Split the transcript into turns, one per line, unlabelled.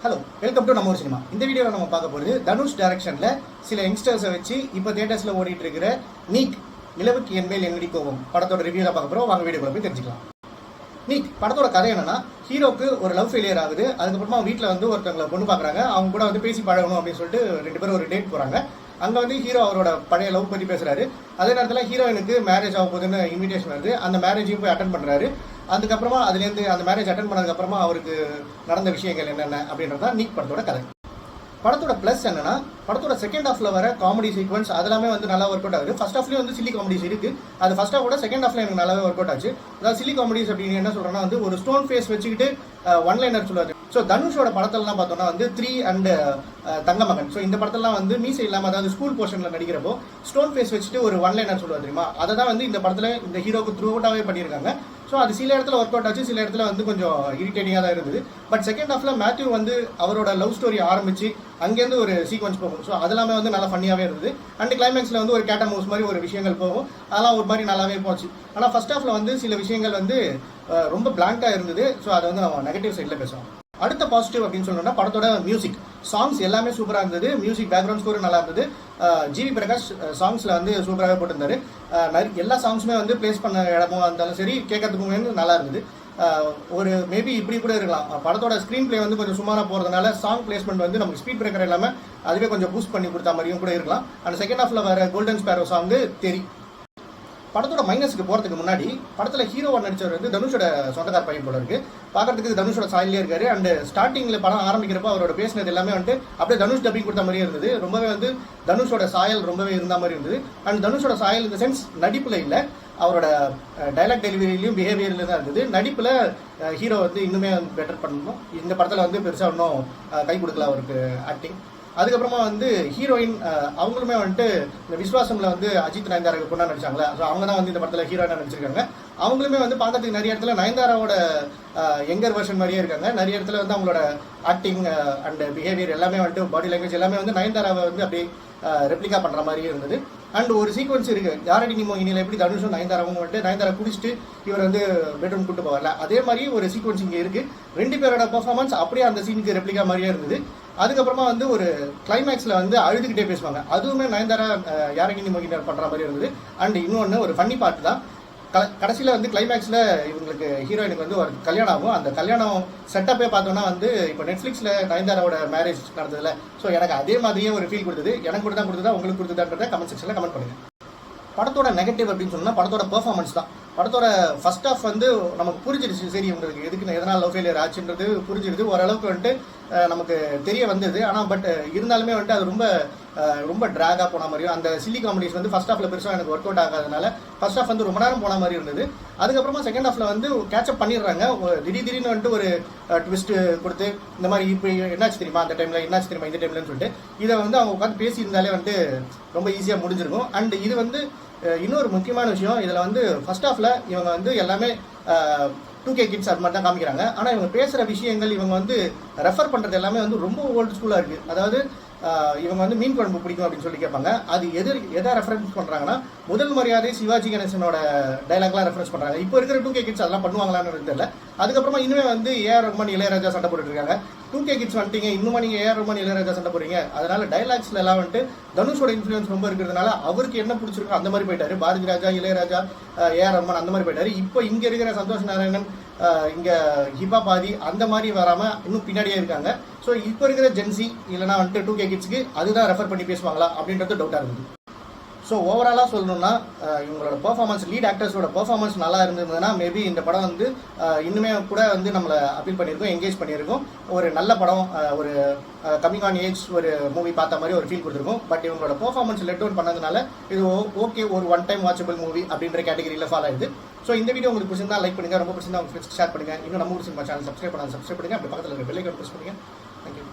Hello, welcome to நம்ம ஒரு cinema. இந்த வீடியோவில் நம்ம பார்க்க போகிறது தனுஷ் டைரக்ஷனில் சில யங்ஸ்டர்ஸை வச்சு இப்போ தியேட்டர்ஸில் ஓடிட்டு இருக்கிற நீட் நிலவுக்கு என்மேல் என்னடி கோபம் படத்தோட ரிவ்யூவில் பார்க்க போகிறோம். வாங்க வீடியோக்குள்ள போய் தெரிஞ்சுக்கலாம். நீட் படத்தோட கதை என்னன்னா, ஹீரோக்கு ஒரு லவ் ஃபெயிலியர் ஆகுது. அதுக்கப்புறமா வீட்டில் வந்து ஒருத்தவங்களை பொண்ணு பார்க்குறாங்க. அவங்க கூட வந்து பேசி பழகணும் அப்படின்னு சொல்லிட்டு 2 பேரும் ஒரு டேட் போகிறாங்க. அங்கே வந்து ஹீரோ அவரோட பழைய லவ் பற்றி பேசுகிறாரு. அதே நேரத்தில் ஹீரோயினுக்கு மேரேஜ் ஆக போகுதுன்னு இன்விடேஷன் வருது. அந்த மேரேஜையும் போய் அட்டன் பண்ணுறாரு. அதுக்கப்புறமா அதுலேருந்து அந்த மேரேஜ் அட்டன் பண்ணதுக்கப்புறமா அவருக்கு நடந்த விஷயங்கள் என்னென்ன அப்படின்றது தான் நீட் படத்தோட கதை. படத்தோட ப்ளஸ் என்னன்னா, படத்தோட செகண்ட் ஹாஃப்ல வர காமெடி சீக்வன்ஸ் அதெல்லாமே வந்து நல்லா ஒர்க் அவுட் ஆகுது. ஃபர்ஸ்ட் ஹாஃப்லேயும் வந்து சில்லி காமெடிஸ் இருக்கு. அது ஃபர்ஸ்ட் ஹாஃபோட செகண்ட் ஹாஃப்ல எனக்கு நல்லாவே ஒர்க் அவுட் ஆச்சு. அதாவது சில்லி காமெடிஸ் அப்படின்னு என்ன சொல்றேன்னா, வந்து ஒரு ஸ்டோன் ஃபேஸ் வச்சுக்கிட்டு ஒன் லைனர் சொல்லுவாரு. ஸோ தனுஷோட படத்தெல்லாம் பார்த்தோம்னா வந்து 3 அண்ட் தங்கமகன். ஸோ இந்த படத்தெல்லாம் வந்து மீசை இல்லாமல், அதாவது ஸ்கூல் போர்ஷனில் நடிக்கிறப்போ ஸ்டோன் ஃபேஸ் வச்சுட்டு ஒரு ஒன் லைனர் சொல்லுவார் தெரியுமா, அதை தான் வந்து இந்த படத்தில் இந்த ஹீரோக்கு த்ரூ அவுட்டாகவே பண்ணியிருக்காங்க. ஸோ அது சில இடத்துல ஒர்க் அவுட் ஆச்சு, சில இடத்துல வந்து கொஞ்சம் இரிட்டேட்டிங்காக தான் இருந்தது. பட் செகண்ட் ஹாஃப்ல மேத்யூ வந்து அவரோட லவ் ஸ்டோரி ஆரம்பிச்சு அங்கேருந்து ஒரு சீக்வன்ஸ் போகும். ஸோ அதெல்லாமே வந்து நல்லா ஃபன்னியாகவே இருந்தது. அண்ட் கிளைமேக்ஸில் வந்து ஒரு கேட் அண்ட் மவுஸ் மாதிரி ஒரு விஷயங்கள் போகும். அதெல்லாம் ஒரு மாதிரி நல்லாவே போச்சு. ஆனால் ஃபர்ஸ்ட் ஹாஃப்ல வந்து சில விஷயங்கள் வந்து ரொம்ப பிளாங்காக இருந்தது. ஸோ அதை வந்து நம்ம நெகட்டிவ் சைடில் பேசுவோம். அடுத்த பாசிட்டிவ் அப்படின்னு சொல்லணும்னா, படத்தோட மியூசிக் சாங்ஸ் எல்லாமே சூப்பராக இருந்தது. மியூசிக் பேக்ரவுண்ட் ஸ்கோரும் நல்லா இருந்தது. ஜிவி பிரகாஷ் சாங்ஸில் வந்து சூப்பராகவே போட்டிருந்தாரு. எல்லா சாங்ஸுமே வந்து பிளேஸ் பண்ண இடமும் இருந்தாலும் சரி, கேட்கறதுக்குமே நல்லா இருந்தது. ஒரு மேபி இப்படி கூட இருக்கலாம், படத்தோட ஸ்க்ரீன் பிளே வந்து கொஞ்சம் சுமாராக போகிறதுனால சாங் பிளேஸ்மெண்ட் வந்து நமக்கு ஸ்பீட் பிரேக்கர் இல்லாமல் அதுவே கொஞ்சம் பூஸ்ட் பண்ணி கொடுத்த மாதிரியும் கூட இருக்கலாம். அண்ட் செகண்ட் ஹாஃப்ல வர கோல்டன் ஸ்பேரோ சாங் தெரி. படத்தோட மைனஸுக்கு போகிறதுக்கு முன்னாடி, படத்தில் ஹீரோவாக நடிச்சவர் வந்து தனுஷோட சொந்தக்கார பையன் போல இருக்கு. பார்க்கறதுக்கு தனுஷோட சாயலே இருக்காரு. அண்ட் ஸ்டார்டிங்கில் படம் ஆரம்பிக்கிறப்ப அவரோட பேசினது எல்லாமே வந்து அப்படியே தனுஷ் டப்பிங் கொடுத்த மாதிரியே இருந்தது. ரொம்பவே வந்து தனுஷோட சாயல் ரொம்பவே இருந்த மாதிரி இருந்தது. அண்ட் தனுஷோட சாயல் இந்த சென்ஸ் நடிப்பில் இல்லை, அவரோட டைலாக் டெலிவரியிலையும் பிஹேவியரில் தான் இருந்தது. நடிப்பில் ஹீரோ வந்து இன்னுமே பெட்டர் பண்ணணும். இந்த படத்தில் வந்து பெருசாக இன்னும் கை கொடுக்கல அவருக்கு ஆக்டிங். அதுக்கப்புறமா வந்து ஹீரோயின் அவங்களுமே வந்துட்டு இந்த விஸ்வாசம்ல வந்து அஜித் நயன்தாராவுக்கு பொண்ணா நடிச்சாங்களா, ஸோ அவங்க தான் வந்து இந்த படத்தில் ஹீரோயினாக நடிச்சிருக்காங்க. அவங்களுமே வந்து பார்க்கறதுக்கு நிறைய இடத்துல நயன்தாராவோட யங்கர் வெர்ஷன் மாதிரியே இருக்காங்க. நிறைய இடத்துல வந்து அவங்களோட ஆக்டிங் அண்ட் பிஹேவியர் எல்லாமே வந்துட்டு பாடி லாங்குவேஜ் எல்லாமே வந்து நயன்தாராவை வந்து அப்படியே ரெப்ளிகா பண்ணுற மாதிரியே இருந்தது. அண்ட் ஒரு சீக்வன்ஸ் இருக்கு, யாரடி நீ மோகினியில் எப்படி தனுஷும் நயன்தாராவும் வந்துட்டு நயன்தாரா குடிச்சிட்டு இவர் வந்து பெட்ரூம் கூட்டு போவார்ல, அதே மாதிரி ஒரு சீக்வன்ஸ் இங்கே இருக்கு. 2 பேரோட பெர்ஃபார்மன்ஸ் அப்படியே அந்த சீனுக்கு ரெப்ளிகா மாதிரியே இருந்தது. அதுக்கப்புறமா வந்து ஒரு கிளைமேக்ஸில் வந்து அழுதுகிட்டே பேசுவாங்க, அதுவுமே நயன்தாரா யாரடி நீ மோகினியார் பண்ணுற மாதிரி இருந்தது. அண்ட் இன்னொன்று ஒரு ஃபன்னி பார்ட் தான், கடைசியில் வந்து கிளைமேக்ஸில் இவங்களுக்கு ஹீரோயினுக்கு வந்து ஒரு கல்யாணம் ஆகும். அந்த கல்யாணம் செட்டப்பே பார்த்தோன்னா வந்து இப்போ நெட்ஃப்ளிக்ஸில் நயன்தாராவோட மேரேஜ் நடந்ததில்ல, ஸோ எனக்கு அதே மாதிரியே ஒரு ஃபீல் கொடுத்தது. எனக்கு கூட தான் கொடுத்ததா, உங்களுக்கு கொடுத்ததான்றத கமெண்ட் செக்ஷனில் கமெண்ட் பண்ணுங்கள். படத்தோட நெகட்டிவ் அப்படின்னு சொன்னால் படத்தோட பெர்ஃபார்மன்ஸ் தான். படத்தோட ஃபர்ஸ்ட் ஹாஃப் வந்து நமக்கு புரிஞ்சிருச்சு, சரி உங்களுக்கு எதுக்கு எதனால் லவ் ஃபெயிலியர் ஆச்சுன்றது புரிஞ்சிருது. ஓரளவுக்கு வந்துட்டு நமக்கு தெரிய வந்தது. ஆனால் பட் இருந்தாலுமே வந்துட்டு அது ரொம்ப ட்ராகாக போன மாதிரியும், அந்த சில்லி காமெடிஸ் வந்து ஃபர்ஸ்ட் ஹாஃப்ல பெருசாக எனக்கு ஒர்க் அவுட் ஆகாதனால ஃபர்ஸ்ட் ஹாஃப் வந்து ரொம்ப நேரம் போன மாதிரி இருந்தது. அதுக்கப்புறமா செகண்ட் ஹாஃப்ல வந்து கேட்சப் பண்ணிடுறாங்க. திடீர்னு வந்துட்டு ஒரு ட்விஸ்ட் கொடுத்து இந்த மாதிரி இப்போ என்னாச்சு தெரியுமா, அந்த டைமில் என்னாச்சு தெரியுமா, இந்த டைம்லன்னு சொல்லிட்டு இதை வந்து அவங்க உட்காந்து பேசியிருந்தாலே வந்துட்டு ரொம்ப ஈஸியாக முடிஞ்சிருக்கும். அண்ட் இது வந்து இன்னொரு முக்கியமான விஷயம், இதில் வந்து ஃபர்ஸ்ட் ஹாஃப்ல இவங்க வந்து எல்லாமே 2K கிட்ஸ் அது மாதிரி தான் காமிக்கிறாங்க. ஆனால் இவங்க பேசுகிற விஷயங்கள், இவங்க வந்து ரெஃபர் பண்ணுறது எல்லாமே வந்து ரொம்ப ஓல்டு ஸ்கூலாக இருக்குது. அதாவது இவங்க வந்து மீன் குழம்பு பிடிக்கும் அப்படின்னு சொல்லி கேட்பாங்க. அது எதை ரெஃபரன்ஸ் பண்ணுறாங்கன்னா, முதல் மரியாதை சிவாஜி கணேசனோட டைலாக்லாம் ரெஃபரன்ஸ் பண்ணுறாங்க. இப்போ இருக்கிற 2K கிட்ஸ் அதெல்லாம் பண்ணுவாங்களான்னு தெரியல. அதுக்கப்புறமா இன்னுமே வந்து ஏஆர் ரஹ்மான் இளையராஜா சண்டை போட்டுட்டு இருக்காங்க. 2K கிட்ஸ் வந்துட்டீங்க, இன்னுமா நீங்கள் ஏஆர் ரஹ்மான் இளையராஜா சண்டை போடுறீங்க. அதனால டைலாக்ஸ்ல எல்லாம் வந்துட்டு தனுஷோட இன்ஃப்ளூயன்ஸ் ரொம்ப இருக்கிறதுனால அவருக்கு என்ன பிடிச்சிருக்கோ அந்த மாதிரி போயிட்டாரு. பாரதி ராஜா, இளையராஜா, ஏஆர் ரஹ்மான் அந்த மாதிரி போயிட்டாரு. இப்போ இங்கே இருக்கிற சந்தோஷ் நாராயணன், இங்கே ஹிபா பாதி அந்த மாதிரி வராமல் இன்னும் பின்னாடியே இருக்காங்க. ஸோ இப்போ இருக்கிற ஜென்சி இல்லைனா வந்துட்டு 2K கிட்ஸ்க்கு அதுதான் ரெஃபர் பண்ணி பேசுவாங்களா அப்படின்றது டவுட்டாக இருந்தது. ஸோ ஓவராலாக சொல்லணும்னா, இவங்களோட பெர்ஃபார்மன்ஸ், லீட் ஆக்டர்ஸோட பெர்ஃபார்மன்ஸ் நல்லா இருந்ததுன்னா மேபி இந்த படம் வந்து இன்னுமே கூட வந்து நம்மளை அப்பீல் பண்ணியிருக்கோம், என்கேஜ் பண்ணியிருக்கோம். ஒரு நல்ல படம், ஒரு கம்மிங் ஆன் ஏஜ் ஒரு மூவி பார்த்த மாதிரி ஒரு ஃபீல் கொடுத்துருக்கும். பட் இவங்களோட பெர்ஃபார்மன்ஸ் லெட் டவுன் பண்ணதுனால இது ஓகே, ஒரு ஒன் டைம் வாட்சபிள் மூவி அப்படின்ற கேட்டகரியில் ஃபாலோ ஆகுது. ஸோ இந்த வீடியோ உங்களுக்கு பிடிச்சிருந்தா லைக் பண்ணுங்கள், ரொம்ப பிடிச்சிருந்தா உங்கள் ஃப்ரெண்ட்ஸ்க்கு ஷேர் பண்ணுங்கள். இன்னும் நம்ம ஊர் சினிமா சேனல் சப்ஸ்கிரைப் பண்ணுங்கள். அப்படி பக்கத்தில் இருக்க பெல் ஐகான் ப்ரெஸ் பண்ணுங்கள். தேங்க்யூ.